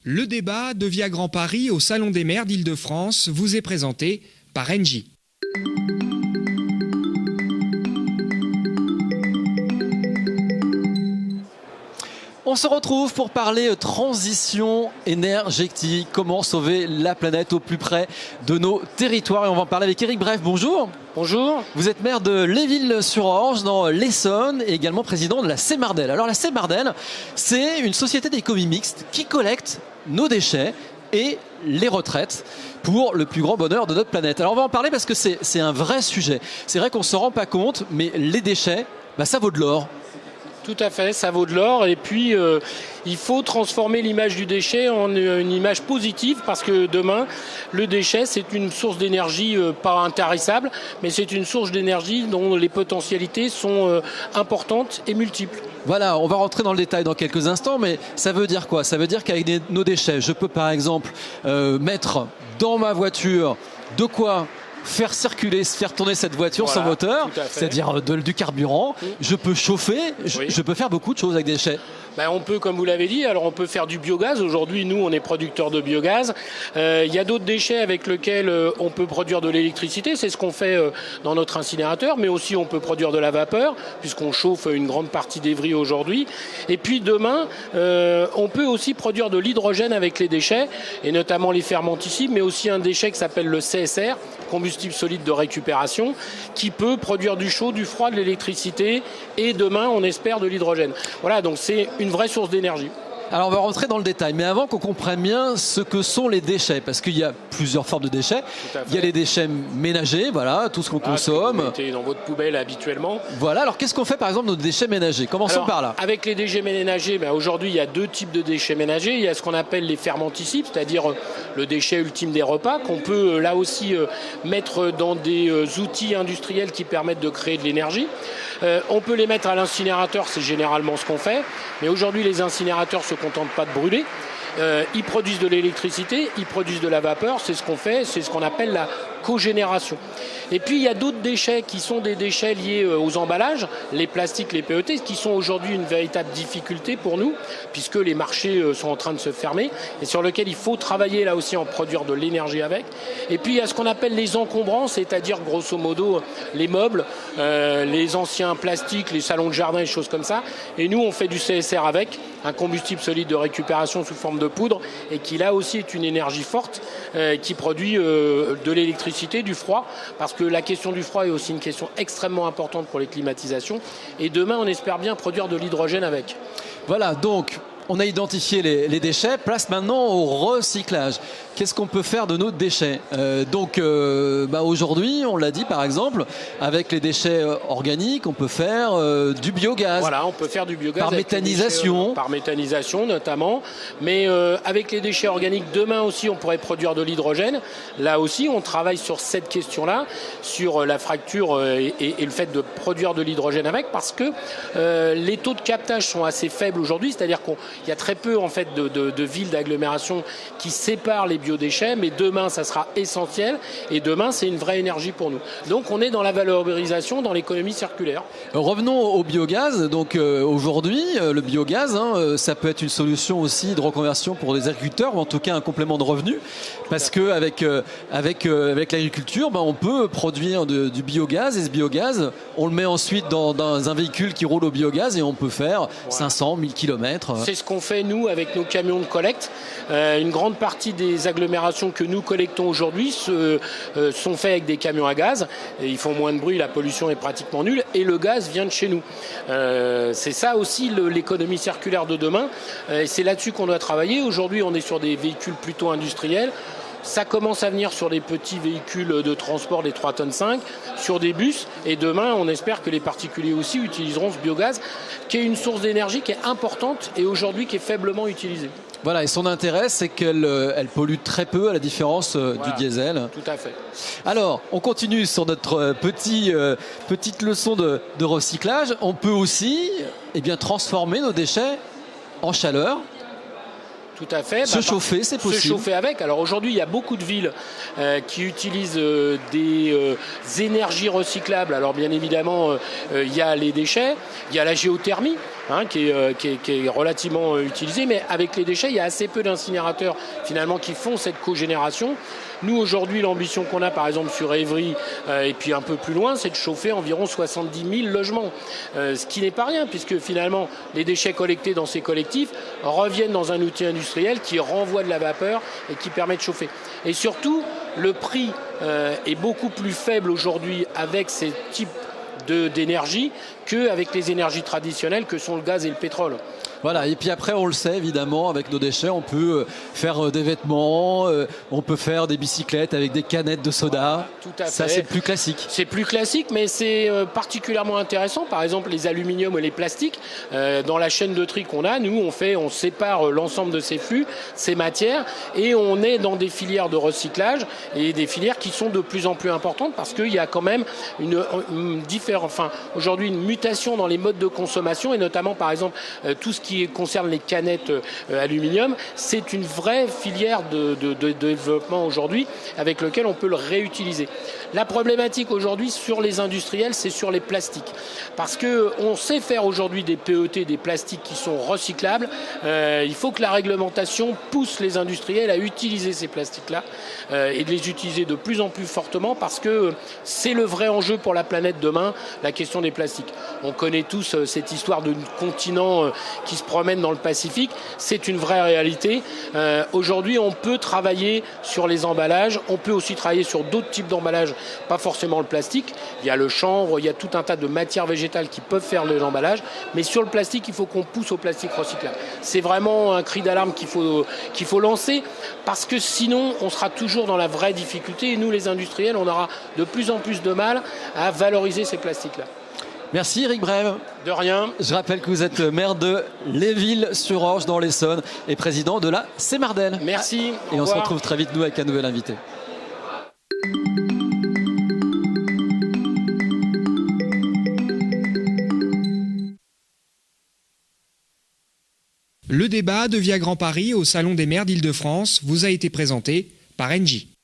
Le débat de Via Grand Paris au Salon des maires d'Île-de-France vous est présenté par Engie. On se retrouve pour parler transition énergétique, comment sauver la planète au plus près de nos territoires. Et on va en parler avec Éric Bref. Bonjour. Bonjour. Vous êtes maire de Léville-sur-Orge dans l'Essonne et également président de la Semmardelle. Alors la Semmardelle, c'est une société d'économie mixte qui collecte nos déchets et les retraites pour le plus grand bonheur de notre planète. Alors on va en parler parce que c'est un vrai sujet. C'est vrai qu'on ne se rend pas compte, mais les déchets, ça vaut de l'or. Tout à fait, ça vaut de l'or. Et puis, il faut transformer l'image du déchet en une image positive parce que demain, le déchet, c'est une source d'énergie pas intarissable, mais c'est une source d'énergie dont les potentialités sont importantes et multiples. Voilà, on va rentrer dans le détail dans quelques instants, mais ça veut dire quoi? Ça veut dire qu'avec nos déchets, je peux par exemple mettre dans ma voiture de quoi faire tourner cette voiture sans moteur, c'est-à-dire du carburant. Je peux chauffer, je peux faire beaucoup de choses avec des déchets. On peut, comme vous l'avez dit, alors on peut faire du biogaz. Aujourd'hui, nous, on est producteurs de biogaz. Il y a d'autres déchets avec lesquels on peut produire de l'électricité. C'est ce qu'on fait dans notre incinérateur, mais aussi on peut produire de la vapeur, puisqu'on chauffe une grande partie d'Evry aujourd'hui. Et puis demain, on peut aussi produire de l'hydrogène avec les déchets, et notamment les fermenticides, mais aussi un déchet qui s'appelle le CSR, combustible solide de récupération, qui peut produire du chaud, du froid, de l'électricité, et demain, on espère de l'hydrogène. Voilà, donc c'est une vraie source d'énergie. Alors on va rentrer dans le détail, mais avant qu'on comprenne bien ce que sont les déchets, parce qu'il y a plusieurs formes de déchets. Il y a les déchets ménagers, voilà, tout ce qu'on consomme. Vous mettez dans votre poubelle habituellement. Voilà, alors qu'est-ce qu'on fait par exemple de nos déchets ménagers? Commençons par là. Avec les déchets ménagers, aujourd'hui il y a deux types de déchets ménagers. Il y a ce qu'on appelle les fermenticides, c'est-à-dire le déchet ultime des repas, qu'on peut là aussi mettre dans des outils industriels qui permettent de créer de l'énergie. On peut les mettre à l'incinérateur, c'est généralement ce qu'on fait. Mais aujourd'hui, les incinérateurs ne se contentent pas de brûler. Ils produisent de l'électricité, ils produisent de la vapeur. C'est ce qu'on fait, c'est ce qu'on appelle la cogénération. Et puis, il y a d'autres déchets qui sont des déchets liés aux emballages, les plastiques, les PET, qui sont aujourd'hui une véritable difficulté pour nous, puisque les marchés sont en train de se fermer, et sur lesquels il faut travailler là aussi en produire de l'énergie avec. Et puis, il y a ce qu'on appelle les encombrants, c'est-à-dire grosso modo les meubles, les anciens plastiques, les salons de jardin, et choses comme ça. Et nous, on fait du CSR avec, un combustible solide de récupération sous forme de poudre, et qui là aussi est une énergie forte, qui produit de l'électricité, du froid, parce que la question du froid est aussi une question extrêmement importante pour les climatisations. Et demain, on espère bien produire de l'hydrogène avec. Voilà, donc on a identifié les déchets, place maintenant au recyclage. Qu'est-ce qu'on peut faire de nos déchets? Aujourd'hui, on l'a dit par exemple, avec les déchets organiques, on peut faire du biogaz. Voilà, on peut faire du biogaz. Par méthanisation. Par méthanisation notamment. Mais avec les déchets organiques, demain aussi, on pourrait produire de l'hydrogène. Là aussi, on travaille sur cette question-là, sur la fracture et le fait de produire de l'hydrogène avec, parce que les taux de captage sont assez faibles aujourd'hui, c'est-à-dire qu'il y a très peu en fait de villes d'agglomération qui séparent les biodéchets, mais demain ça sera essentiel et demain c'est une vraie énergie pour nous. Donc on est dans la valorisation, dans l'économie circulaire. Revenons au biogaz. Donc aujourd'hui le biogaz, ça peut être une solution aussi de reconversion pour les agriculteurs, ou en tout cas un complément de revenus, parce que avec l'agriculture, on peut produire du biogaz, et ce biogaz on le met ensuite dans un véhicule qui roule au biogaz et on peut faire 500, 1000 km. C'est ce qu'on fait nous avec nos camions de collecte. Une grande partie des agglomérations que nous collectons aujourd'hui sont faites avec des camions à gaz. Et ils font moins de bruit, la pollution est pratiquement nulle et le gaz vient de chez nous. C'est ça aussi l'économie circulaire de demain. Et c'est là-dessus qu'on doit travailler. Aujourd'hui, on est sur des véhicules plutôt industriels. Ça commence à venir sur les petits véhicules de transport, des 3,5 tonnes, sur des bus. Et demain, on espère que les particuliers aussi utiliseront ce biogaz, qui est une source d'énergie qui est importante et aujourd'hui qui est faiblement utilisée. Voilà, et son intérêt, c'est qu'elle pollue très peu, à la différence du diesel. Tout à fait. Alors, on continue sur notre petite leçon de recyclage. On peut aussi transformer nos déchets en chaleur. Tout à fait. Se chauffer, c'est possible. Se chauffer avec. Alors aujourd'hui, il y a beaucoup de villes qui utilisent des énergies recyclables. Alors bien évidemment, il y a les déchets, il y a la géothermie. qui est relativement utilisé, mais avec les déchets, il y a assez peu d'incinérateurs finalement qui font cette cogénération. Nous, aujourd'hui, l'ambition qu'on a, par exemple, sur Évry et puis un peu plus loin, c'est de chauffer environ 70 000 logements. Ce qui n'est pas rien, puisque finalement, les déchets collectés dans ces collectifs reviennent dans un outil industriel qui renvoie de la vapeur et qui permet de chauffer. Et surtout, le prix est beaucoup plus faible aujourd'hui avec ces types d'énergie qu'avec les énergies traditionnelles que sont le gaz et le pétrole. Voilà, et puis après, on le sait évidemment, avec nos déchets, on peut faire des vêtements, on peut faire des bicyclettes avec des canettes de soda. Tout à fait. Ça, c'est plus classique. C'est plus classique, mais c'est particulièrement intéressant. Par exemple, les aluminiums et les plastiques. Dans la chaîne de tri qu'on a, nous, on sépare l'ensemble de ces flux, ces matières, et on est dans des filières de recyclage et des filières qui sont de plus en plus importantes parce qu'il y a quand même aujourd'hui une mutation dans les modes de consommation et notamment, par exemple, tout ce qui concerne les canettes aluminium, c'est une vraie filière de développement aujourd'hui avec lequel on peut le réutiliser. La problématique aujourd'hui sur les industriels, c'est sur les plastiques. Parce qu'on sait faire aujourd'hui des PET, des plastiques qui sont recyclables. Il faut que la réglementation pousse les industriels à utiliser ces plastiques-là et de les utiliser de plus en plus fortement parce que c'est le vrai enjeu pour la planète demain, la question des plastiques. On connaît tous cette histoire de continent qui se promène dans le Pacifique. C'est une vraie réalité. Aujourd'hui, on peut travailler sur les emballages. On peut aussi travailler sur d'autres types d'emballages, pas forcément le plastique. Il y a le chanvre, il y a tout un tas de matières végétales qui peuvent faire les emballages. Mais sur le plastique, il faut qu'on pousse au plastique recyclable. C'est vraiment un cri d'alarme qu'il faut lancer parce que sinon, on sera toujours dans la vraie difficulté. Et nous, les industriels, on aura de plus en plus de mal à valoriser ces plastiques-là. Merci Eric Brève. De rien. Je rappelle que vous êtes maire de Léville-sur-Orge dans l'Essonne et président de la Semardel. Merci. Et on se retrouve très vite nous avec un nouvel invité. Le débat de Via Grand Paris au Salon des maires d'Île-de-France vous a été présenté par Engie.